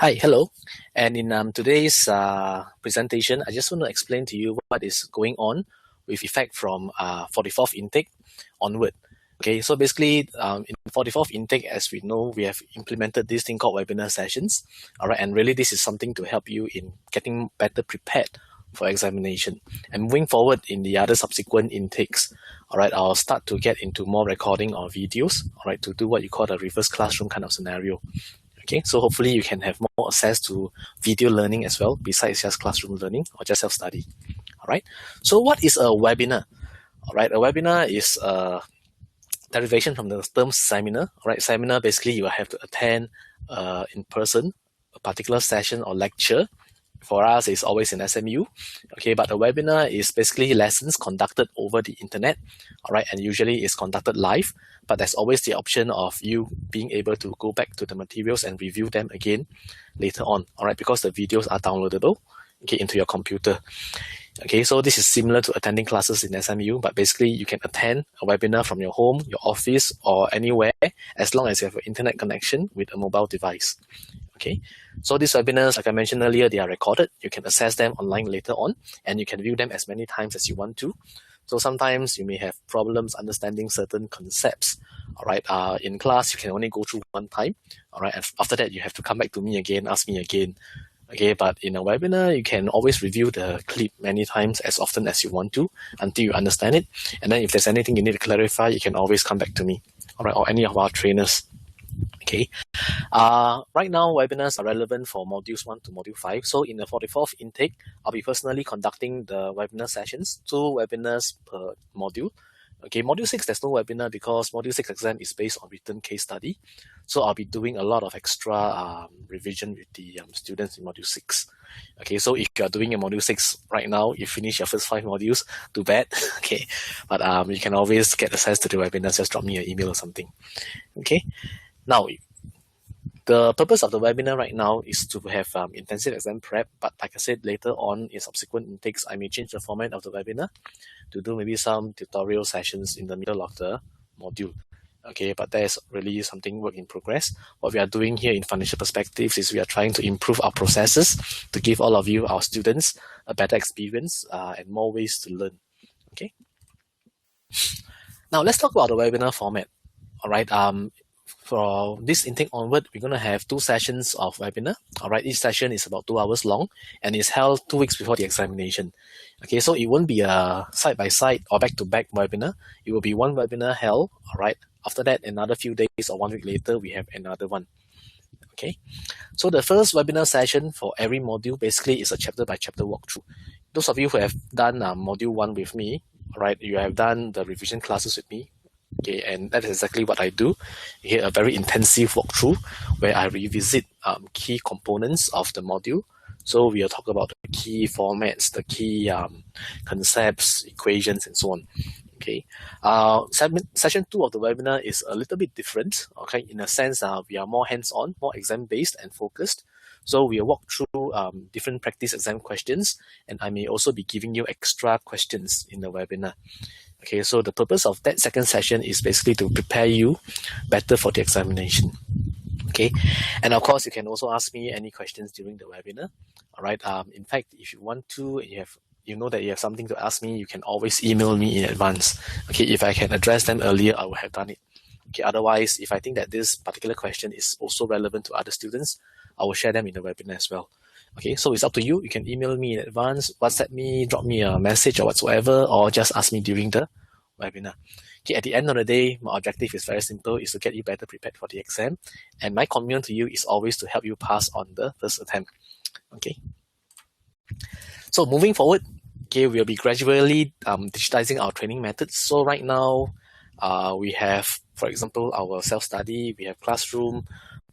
Hi, hello. And in today's presentation, I just want to explain to you what is going on with effect from 44th intake onward. Okay, so basically in 44th intake, as we know, we have implemented this thing called webinar sessions. All right, and really this is something to help you in getting better prepared for examination. And moving forward in the other subsequent intakes, all right, I'll start to get into more recording or videos, all right, to do what you call the reverse classroom kind of scenario. Okay, so hopefully you can have more access to video learning as well, besides just classroom learning or just self-study. All right, so what is a webinar? All right, a webinar is a derivation from the term seminar. All right, seminar basically you will have to attend in person a particular session or lecture. For us, it's always in SMU. Okay, but a webinar is basically lessons conducted over the internet. All right, and usually it's conducted live, but there's always the option of you being able to go back to the materials and review them again later on. All right, because the videos are downloadable, okay, into your computer. Okay, so this is similar to attending classes in SMU, but basically you can attend a webinar from your home, your office, or anywhere as long as you have an internet connection with a mobile device. Okay, so these webinars, like I mentioned earlier, they are recorded. You can access them online later on, and you can view them as many times as you want to. So sometimes you may have problems understanding certain concepts. All right, in class, you can only go through one time. All right, and after that, you have to come back to me again, ask me again. Okay, but in a webinar, you can always review the clip many times, as often as you want to, until you understand it. And then if there's anything you need to clarify, you can always come back to me, all right, or any of our trainers. Okay, right now webinars are relevant for modules 1 to module 5. So in the 44th intake, I'll be personally conducting the webinar sessions, 2 webinars per module. Okay, module 6, there's no webinar because module 6 exam is based on written case study. So I'll be doing a lot of extra revision with the students in module 6. Okay, so if you're doing a module 6 right now, you finish your first 5 modules, too bad. Okay, but you can always get access to the webinars, just drop me an email or something. Okay, now the purpose of the webinar right now is to have intensive exam prep, but like I said, later on in subsequent intakes, I may change the format of the webinar to do maybe some tutorial sessions in the middle of the module. Okay, but there's really something work in progress. What we are doing here in Financial Perspectives is we are trying to improve our processes to give all of you, our students, a better experience and more ways to learn. Okay. Now let's talk about the webinar format. All right. For this intake onward, we're going to have 2 sessions of webinar. All right, each session is about 2 hours long and is held 2 weeks before the examination. Okay, so it won't be a side-by-side or back-to-back webinar. It will be one webinar held. All right, after that, another few days or 1 week later, we have another one. Okay, so the first webinar session for every module basically is a chapter-by-chapter walkthrough. Those of you who have done module 1 with me, all right, you have done the revision classes with me. Okay, and that is exactly what I do. Here, a very intensive walkthrough where I revisit key components of the module. So we'll talk about the key formats, the key concepts, equations, and so on. Okay, session 2 of the webinar is a little bit different. Okay, in a sense, we are more hands-on, more exam-based and focused. So we'll walk through different practice exam questions, and I may also be giving you extra questions in the webinar. Okay, so the purpose of that second session is basically to prepare you better for the examination. Okay, and of course, you can also ask me any questions during the webinar. All right. In fact, if you want to, and you know that you have something to ask me, you can always email me in advance. Okay, if I can address them earlier, I will have done it. Okay, otherwise, if I think that this particular question is also relevant to other students, I will share them in the webinar as well. Okay, so it's up to you. You can email me in advance, WhatsApp me, drop me a message or whatsoever, or just ask me during the webinar. Okay, at the end of the day, my objective is very simple, is to get you better prepared for the exam. And my commitment to you is always to help you pass on the first attempt. Okay. So moving forward, okay, we'll be gradually digitizing our training methods. So right now, we have, for example, our self-study, we have classroom.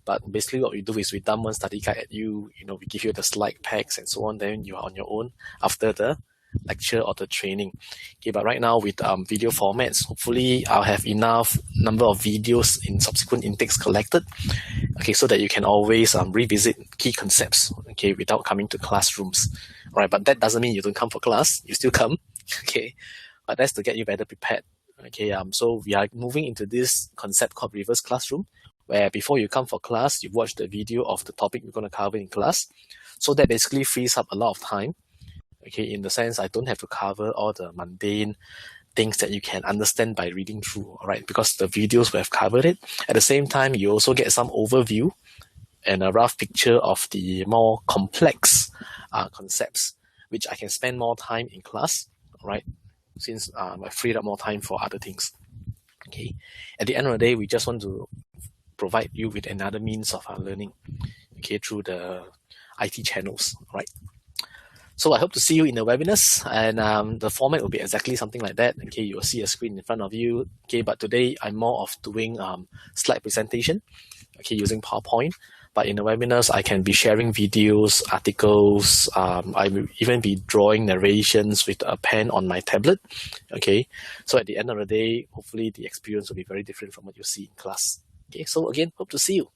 But basically what we do is we dump one study guide at you, we give you the slide packs and so on, then you are on your own after the lecture or the training. Okay, but right now with video formats, hopefully I'll have enough number of videos in subsequent intakes collected, okay, so that you can always revisit key concepts, okay, without coming to classrooms. All right, but that doesn't mean you don't come for class, you still come, okay, but that's to get you better prepared. Okay, so we are moving into this concept called reverse classroom, where before you come for class, you watch the video of the topic we're going to cover in class. So that basically frees up a lot of time. Okay, in the sense I don't have to cover all the mundane things that you can understand by reading through, all right? Because the videos we have covered it. At the same time, you also get some overview and a rough picture of the more complex concepts, which I can spend more time in class, all right? Since I freed up more time for other things. Okay. At the end of the day, we just want to provide you with another means of learning, okay, through the IT channels, right? So I hope to see you in the webinars, and the format will be exactly something like that. Okay, you will see a screen in front of you. Okay, but today I'm more of doing slide presentation, okay, using PowerPoint. But in the webinars, I can be sharing videos, articles. I will even be drawing narrations with a pen on my tablet. Okay, so at the end of the day, hopefully the experience will be very different from what you see in class. Okay, so again, hope to see you.